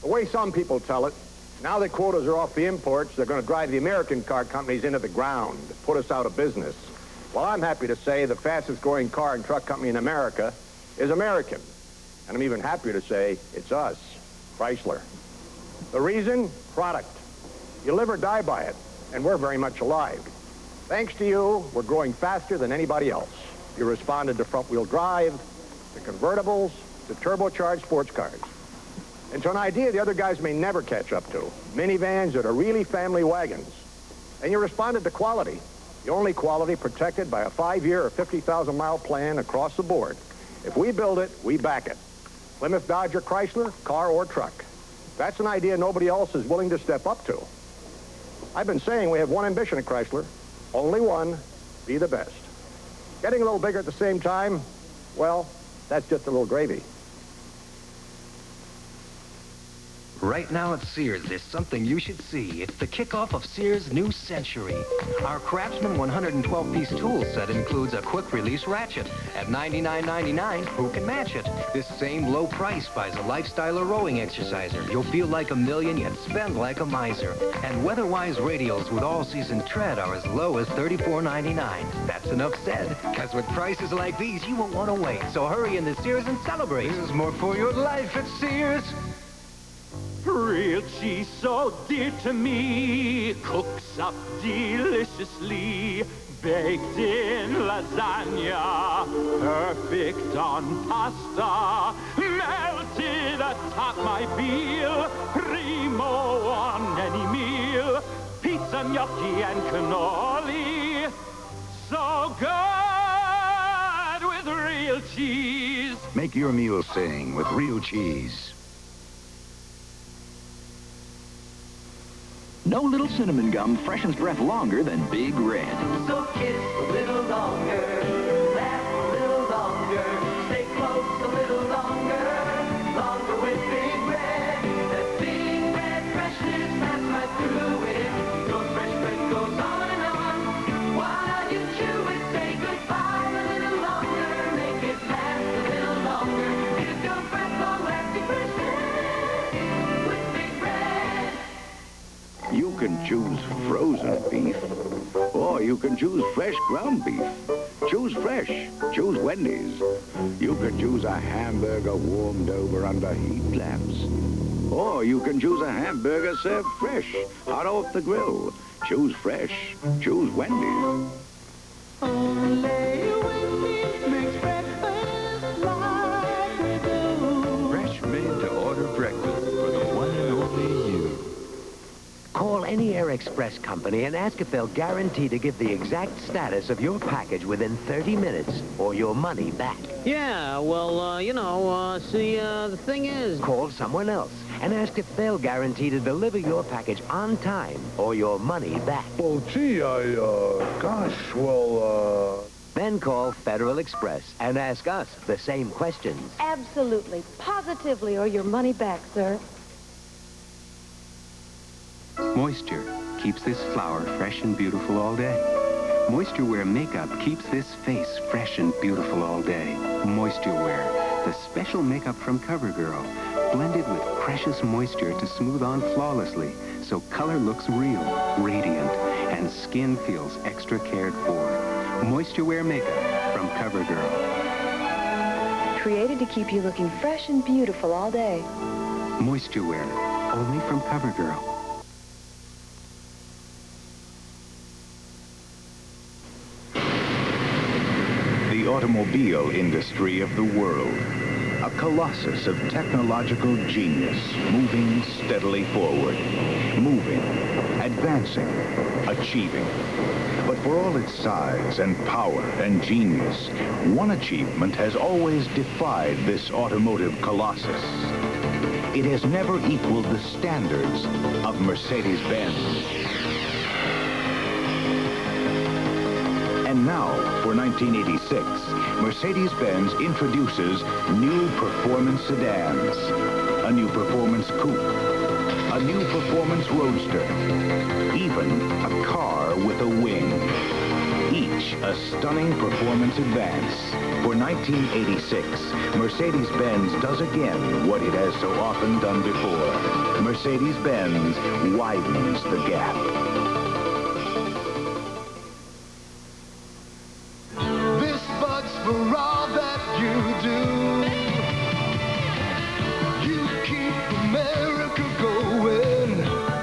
The way some people tell it, now that quotas are off the imports, they're going to drive the American car companies into the ground, put us out of business. Well, I'm happy to say the fastest growing car and truck company in America is American. And I'm even happier to say it's us, Chrysler. The reason? Product. You live or die by it, and we're very much alive. Thanks to you, we're growing faster than anybody else. You responded to front-wheel drive, to convertibles, to turbocharged sports cars. And to an idea the other guys may never catch up to, minivans that are really family wagons. And you responded to quality, the only quality protected by a 5-year or 50,000-mile plan across the board. If we build it, we back it. Plymouth, Dodge, or Chrysler, car or truck. That's an idea nobody else is willing to step up to. I've been saying we have one ambition at Chrysler, only one, be the best. Getting a little bigger at the same time, well, that's just a little gravy. Right now at Sears, there's something you should see. It's the kickoff of Sears' new century. Our Craftsman 112-piece tool set includes a quick-release ratchet. At $99.99, who can match it? This same low price buys a lifestyle rowing exerciser. You'll feel like a million, yet spend like a miser. And weather-wise radials with all-season tread are as low as $34.99. That's enough said, because with prices like these, you won't want to wait. So hurry into Sears and celebrate. There's more for your life at Sears. Real cheese so dear to me, cooks up deliciously, baked in lasagna, perfect on pasta, melted atop my veal, primo on any meal, pizza, gnocchi, and cannoli, so good with real cheese. Make your meal sing with real cheese. No little cinnamon gum freshens breath longer than Big Red. So kiss a little longer, laugh a little longer, stay close a little longer, longer with Big Red. That Big Red freshness passes right through it. Your fresh breath goes on and on. While you chew it, say goodbye a little longer, make it last a little longer. Give your breath long-lasting freshness with Big Red. You can choose frozen beef, or you can choose fresh ground beef. Choose fresh. Choose Wendy's. You can choose a hamburger warmed over under heat lamps. Or you can choose a hamburger served fresh, hot off the grill. Choose fresh. Choose Wendy's. Only Wendy's makes breakfast like we do. Fresh made to order breakfast for the one and only you. Call any Air Express company and ask if they'll guarantee to give the exact status of your package within 30 minutes or your money back. Yeah, well, the thing is... Call someone else and ask if they'll guarantee to deliver your package on time or your money back. Well, gee, Then call Federal Express and ask us the same questions. Absolutely, positively, or your money back, sir. Moisture keeps this flower fresh and beautiful all day. Moisture Wear makeup keeps this face fresh and beautiful all day. Moisture Wear, the special makeup from CoverGirl, blended with precious moisture to smooth on flawlessly, so color looks real, radiant, and skin feels extra cared for. Moisture Wear makeup from CoverGirl. Created to keep you looking fresh and beautiful all day. Moisture Wear, only from CoverGirl. The automobile industry of the world. A colossus of technological genius, moving steadily forward. Moving, advancing, achieving. But for all its size and power and genius, one achievement has always defied this automotive colossus. It has never equaled the standards of Mercedes-Benz. And now, for 1986, Mercedes-Benz introduces new performance sedans, a new performance coupe, a new performance roadster, even a car with a wing. Each Finish, a stunning performance advance. For 1986, Mercedes-Benz does again what it has so often done before. Mercedes-Benz widens the gap. This much for all that you do. You keep America going.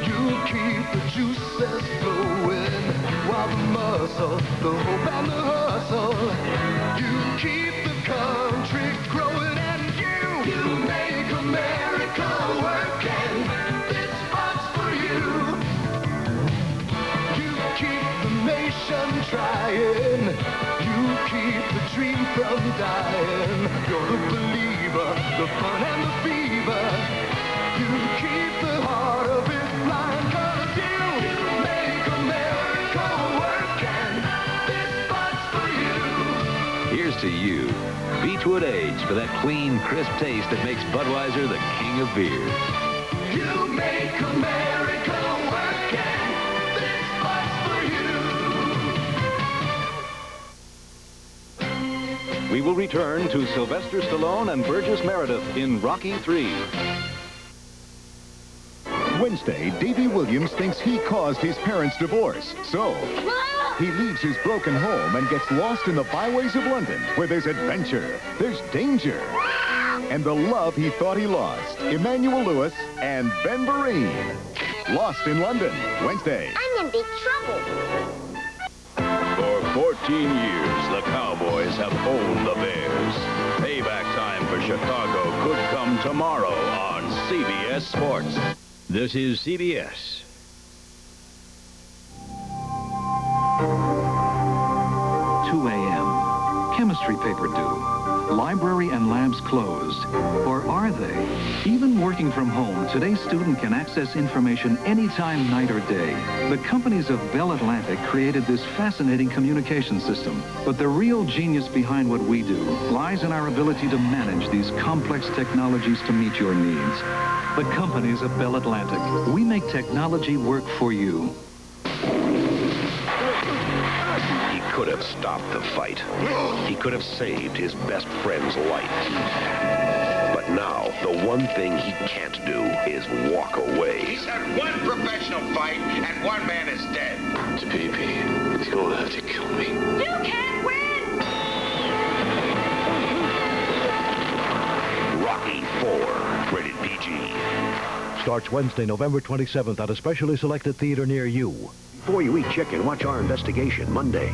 You keep the juices flowing. While the muscle, the hope and the hustle, you keep the country growing, and you make America work, and this much for you. You keep the nation trying. You keep the dream from dying. You're the believer, the fun and the fever. You keep the heart of it flying, 'cause you make America work, and this much for you. Here's to you. Beechwood Age for that clean, crisp taste that makes Budweiser the king of beers. You make America work, and this much for you. We will return to Sylvester Stallone and Burgess Meredith in Rocky III. Wednesday, Davy Williams thinks he caused his parents' divorce. So, he leaves his broken home and gets lost in the byways of London, where there's adventure, there's danger, and the love he thought he lost. Emmanuel Lewis and Ben Vereen. Lost in London, Wednesday. I'm in big trouble. For 14 years, the Cowboys have owned the Bears. Payback time for Chicago could come tomorrow on CBS Sports. This is CBS. Chemistry paper due. Library and labs closed. Or are they? Even working from home, today's student can access information anytime, night or day. The companies of Bell Atlantic created this fascinating communication system. But the real genius behind what we do lies in our ability to manage these complex technologies to meet your needs. The companies of Bell Atlantic. We make technology work for you. He could have stopped the fight. He could have saved his best friend's life. But now, the one thing he can't do is walk away. He's had one professional fight, and one man is dead. It's Pee-Pee. He's going to have to kill me. You can't win! Rocky IV, rated PG. Starts Wednesday, November 27th at a specially selected theater near you. Before you eat chicken, watch our investigation Monday.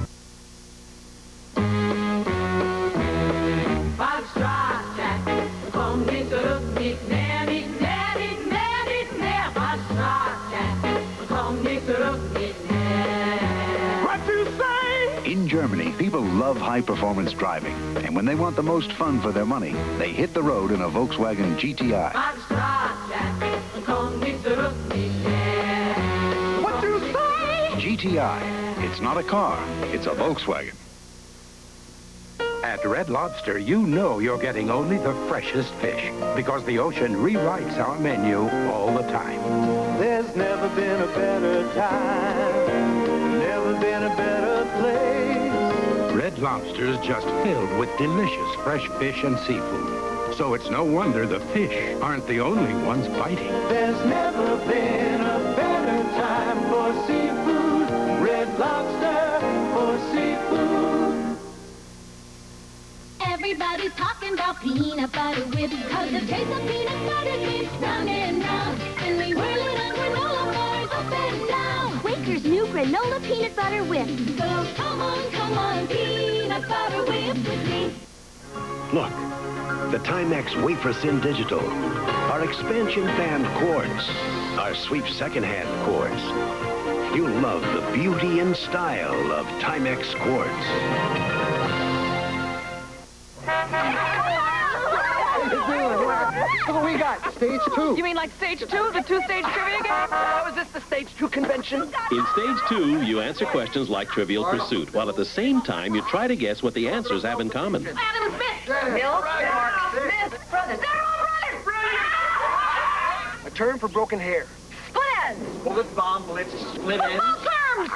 In Germany, people love high-performance driving. And when they want the most fun for their money, they hit the road in a Volkswagen GTI. What you say? GTI. It's not a car, it's a Volkswagen. At Red Lobster, you know you're getting only the freshest fish because the ocean rewrites our menu all the time. There's never been a better time, never been a better place. Red Lobster's just filled with delicious fresh fish and seafood. So it's no wonder the fish aren't the only ones biting. There's never been a better time for seafood. Red Lobster for seafood. Everybody's talking about peanut butter whip, cause the taste of peanut butter keeps round and round. And we whirl it on granola bars up and down. Quaker's new granola peanut butter whip. So come on, peanut butter whip with me. Look, the Timex Wafer Thin Digital, our expansion band quartz, our sweep secondhand quartz. You'll love the beauty and style of Timex quartz. What we got? Stage 2. You mean like stage 2, the two-stage trivia game? Was this the stage 2 convention? In stage 2, you answer questions like Trivial Pursuit, while at the same time you try to guess what the answers have in common. Adam Smith. Mill, Mark, Smith, brothers. They're all brothers. A term for broken hair. Split ends. Bullet bomb, blitz, split ends. Football terms.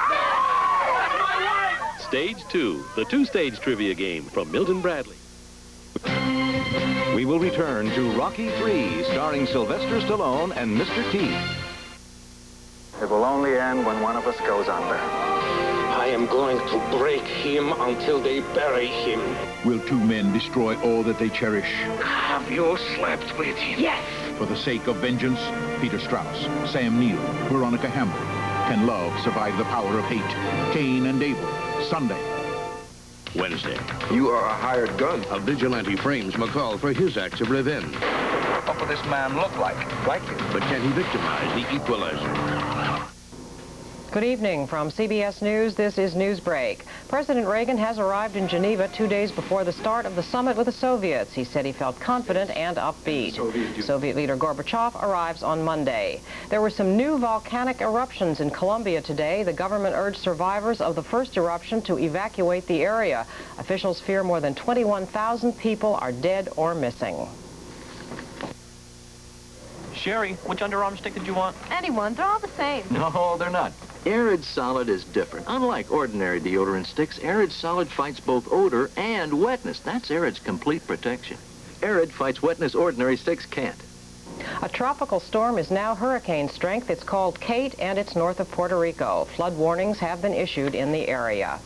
Stage 2, the two-stage trivia game from Milton Bradley. We will return to Rocky III, starring Sylvester Stallone and Mr. T. It will only end when one of us goes under. I am going to break him until they bury him. Will two men destroy all that they cherish? Have you slept with him? Yes. For the sake of vengeance, Peter Strauss, Sam Neill, Veronica Hamel. Can love survive the power of hate? Cain and Abel, Sunday. Wednesday. You are a hired gun. A vigilante frames McCall for his acts of revenge. What will this man look like? Like you. But can he victimize the equalizer? Good evening. From CBS News, this is Newsbreak. President Reagan has arrived in Geneva 2 days before the start of the summit with the Soviets. He said he felt confident and upbeat. Soviet leader Gorbachev arrives on Monday. There were some new volcanic eruptions in Colombia today. The government urged survivors of the first eruption to evacuate the area. Officials fear more than 21,000 people are dead or missing. Sherry, which underarm stick did you want? Anyone. They're all the same. No, they're not. Arid Solid is different. Unlike ordinary deodorant sticks, Arid Solid fights both odor and wetness. That's Arid's complete protection. Arid fights wetness ordinary sticks can't. A tropical storm is now hurricane strength. It's called Kate, and it's north of Puerto Rico. Flood warnings have been issued in the area.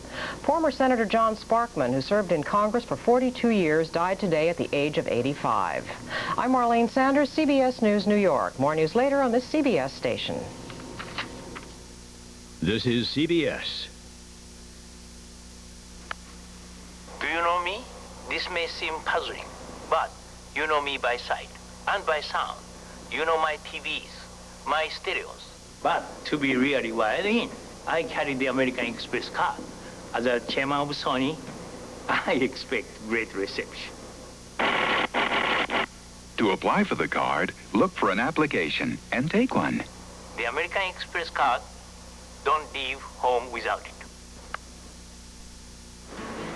Former Senator John Sparkman, who served in Congress for 42 years, died today at the age of 85. I'm Marlene Sanders, CBS News, New York. More news later on this CBS station. This is CBS. Do you know me? This may seem puzzling, but you know me by sight and by sound. You know my TVs, my stereos. But to be really wired in, I carry the American Express card. As a chairman of Sony, I expect great reception. To apply for the card, look for an application and take one. The American Express card, don't leave home without it.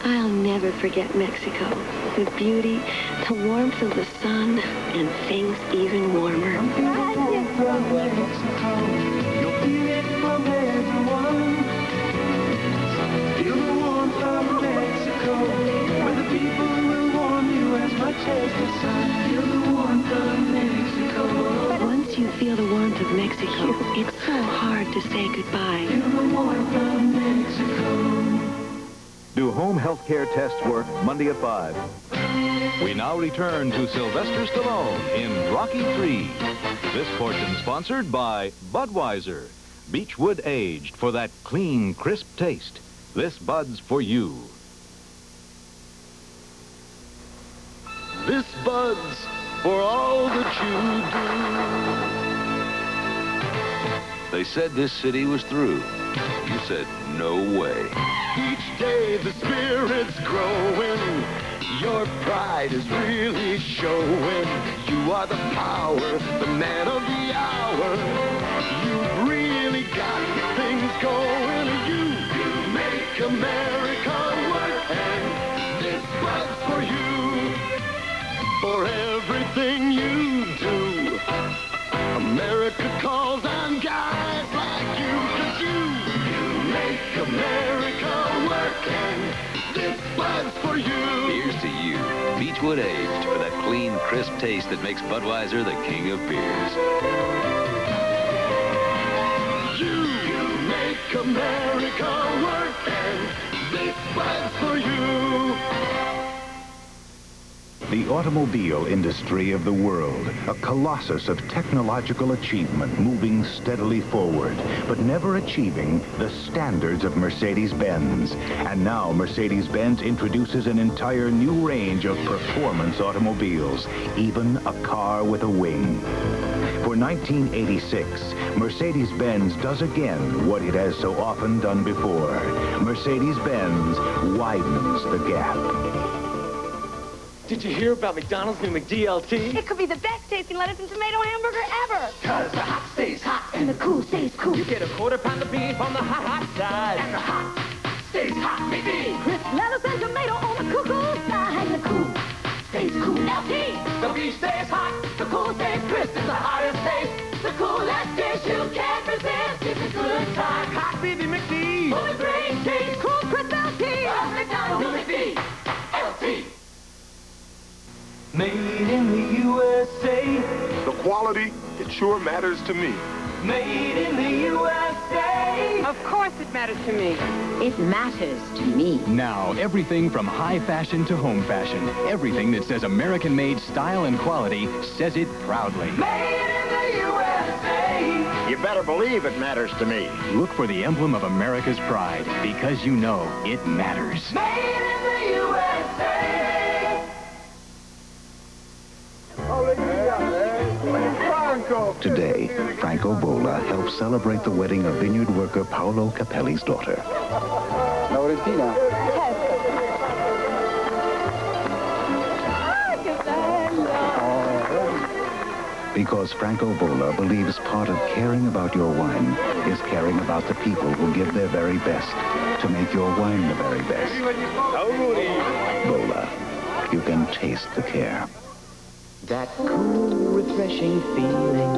I'll never forget Mexico. The beauty, the warmth of the sun, and things even warmer. Feel the warmth of Mexico, where the people will warm you as much as the sun. Feel the warmth of Mexico. Once you feel the warmth of Mexico, it's so hard to say goodbye. Feel the warmth of Mexico. Do home health care tests work? Monday at 5. We now return to Sylvester Stallone in Rocky III. This portion sponsored by Budweiser. Beechwood aged for that clean, crisp taste. This Bud's for you. This Bud's for all that you do. They said this city was through. You said, no way. Each day the spirit's growing. Your pride is really showing. You are the power, the man of the hour. You've really got things going. You make America work, and this Bud's for you. For everything you do, America calls on guys like you. 'Cause you make America work, and this Bud's for you. Here's to you, Beechwood aged for that clean, crisp taste that makes Budweiser the king of beers. You make America work, and this Bud's for you. The automobile industry of the world, a colossus of technological achievement moving steadily forward, but never achieving the standards of Mercedes-Benz. And now Mercedes-Benz introduces an entire new range of performance automobiles, even a car with a wing. For 1986, Mercedes-Benz does again what it has so often done before. Mercedes-Benz widens the gap. Did you hear about McDonald's new McDLT? It could be the best tasting lettuce and tomato hamburger ever. 'Cause the hot stays hot And the cool stays cool. You get a quarter pound of beef on the hot, hot side. And the hot stays hot, maybe. Crisp lettuce and tomato on the cuckoo side. And the cool stays cool. LT. The beef stays hot, the cool stays crisp. It's the hottest taste, the coolest dish you can't resist. It's a good time. Hot beefy McD. For the great taste. Cool crisp LT. Made in the USA. The quality, it sure matters to me. Made in the USA. Of course it matters to me. It matters to me. Now, everything from high fashion to home fashion. Everything that says American-made style and quality says it proudly. Made in the USA. You better believe it matters to me. Look for the emblem of America's pride, because you know it matters. Made in the USA. Today, Franco Bola helps celebrate the wedding of vineyard worker Paolo Capelli's daughter. Because Franco Bola believes part of caring about your wine is caring about the people who give their very best to make your wine the very best. Bola, you can taste the care. That cool, refreshing feeling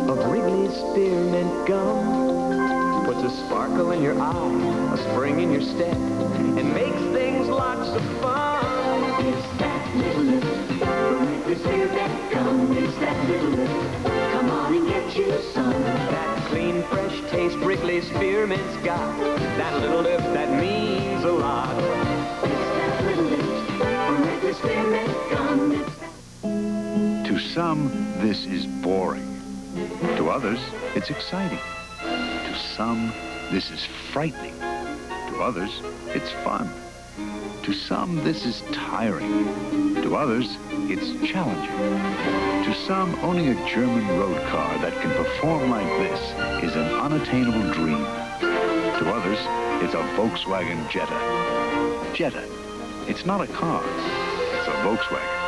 of Wrigley's Spearmint Gum puts a sparkle in your eye, a spring in your step, and makes things lots of fun. It's that little lift from Wrigley's Spearmint Gum. It's that little lift. Come on and get you some. That clean, fresh taste Wrigley's Spearmint's got. That little lift that means a lot. It's that little lift from Wrigley's Spearmint Gum. To some, this is boring. To others, it's exciting. To some, this is frightening. To others, it's fun. To some, this is tiring. To others, it's challenging. To some, owning a German road car that can perform like this is an unattainable dream. To others, it's a Volkswagen Jetta. Jetta. It's not a car. It's a Volkswagen.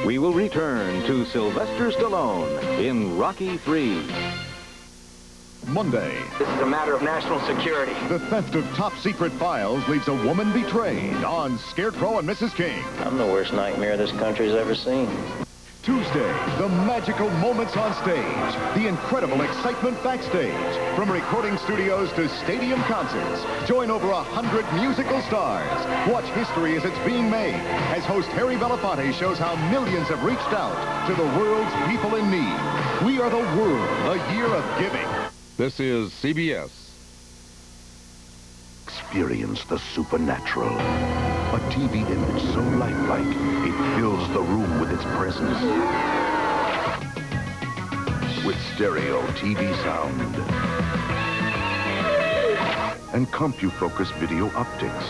We will return to Sylvester Stallone in Rocky III. Monday. This is a matter of national security. The theft of top-secret files leaves a woman betrayed on Scarecrow and Mrs. King. I'm the worst nightmare this country's ever seen. Tuesday, the magical moments on stage, the incredible excitement backstage. From recording studios to stadium concerts, join over 100 musical stars. Watch history as it's being made, as host Harry Belafonte shows how millions have reached out to the world's people in need. We are the world, a year of giving. This is CBS. Experience the supernatural. A TV image so lifelike, it fills the room with its presence. With stereo TV sound and CompuFocus video optics.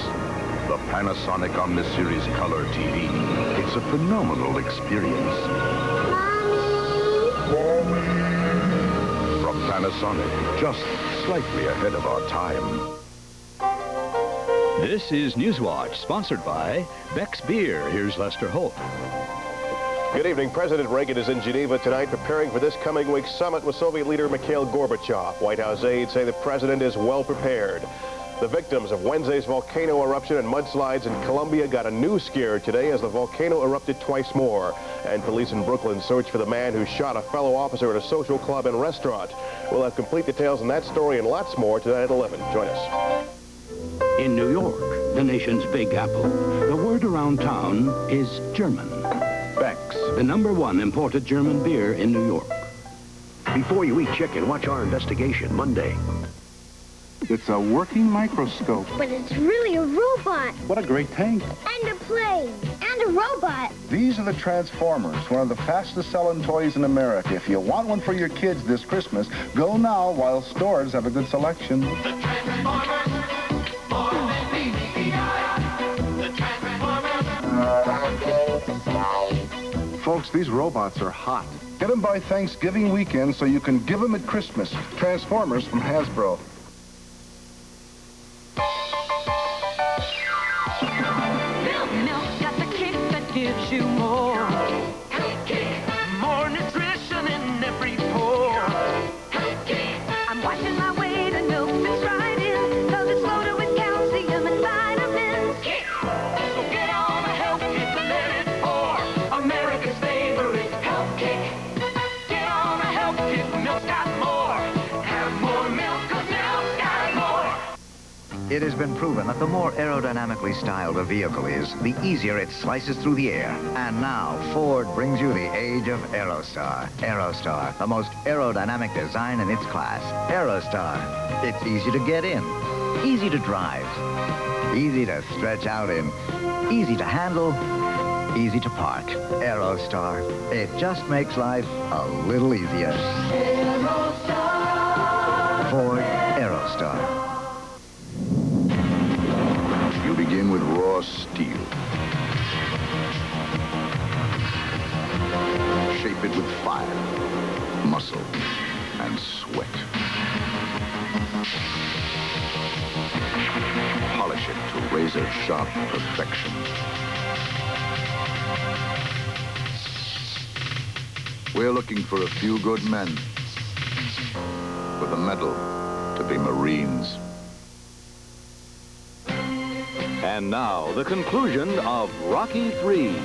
The Panasonic Omniseries Color TV. It's a phenomenal experience. From Panasonic, just slightly ahead of our time. This is Newswatch, sponsored by Beck's Beer. Here's Lester Holt. Good evening. President Reagan is in Geneva tonight preparing for this coming week's summit with Soviet leader Mikhail Gorbachev. White House aides say the president is well prepared. The victims of Wednesday's volcano eruption and mudslides in Colombia got a new scare today as the volcano erupted twice more. And police in Brooklyn search for the man who shot a fellow officer at a social club and restaurant. We'll have complete details on that story and lots more tonight at 11. Join us. In New York, the nation's Big Apple, the word around town is German. Beck's, the #1 imported German beer in New York. Before you eat chicken, watch our investigation Monday. It's a working microscope. But it's really a robot. What a great tank. And a plane. And a robot. These are the Transformers, one of the fastest selling toys in America. If you want one for your kids this Christmas, go now while stores have a good selection. The Transformers, more than meets the eye. The Transformers. Folks, these robots are hot. Get them by Thanksgiving weekend so you can give them at Christmas. Transformers from Hasbro. Milk got the kick that gives you more. Health kick. More nutrition in every pore. Health kick. I'm watching my weight and milk fits right in, 'cause it's loaded with calcium and vitamins. Kick. So get on a health kick and let it pour. America's favorite health kick. Get on a health kick, milk's got more. Have more milk, 'cause milk's got more. It has been proven that the more aerodynamically styled a vehicle is, the easier it slices through the air. And now, Ford brings you the age of Aerostar. Aerostar, the most aerodynamic design in its class. Aerostar. It's easy to get in, easy to drive, easy to stretch out in, easy to handle, easy to park. Aerostar. It just makes life a little easier. Aerostar. Ford Aerostar. You begin with raw steel. Shape it with fire, muscle, and sweat. Polish it to razor-sharp perfection. We're looking for a few good men with a medal to be Marines. And now, the conclusion of Rocky III.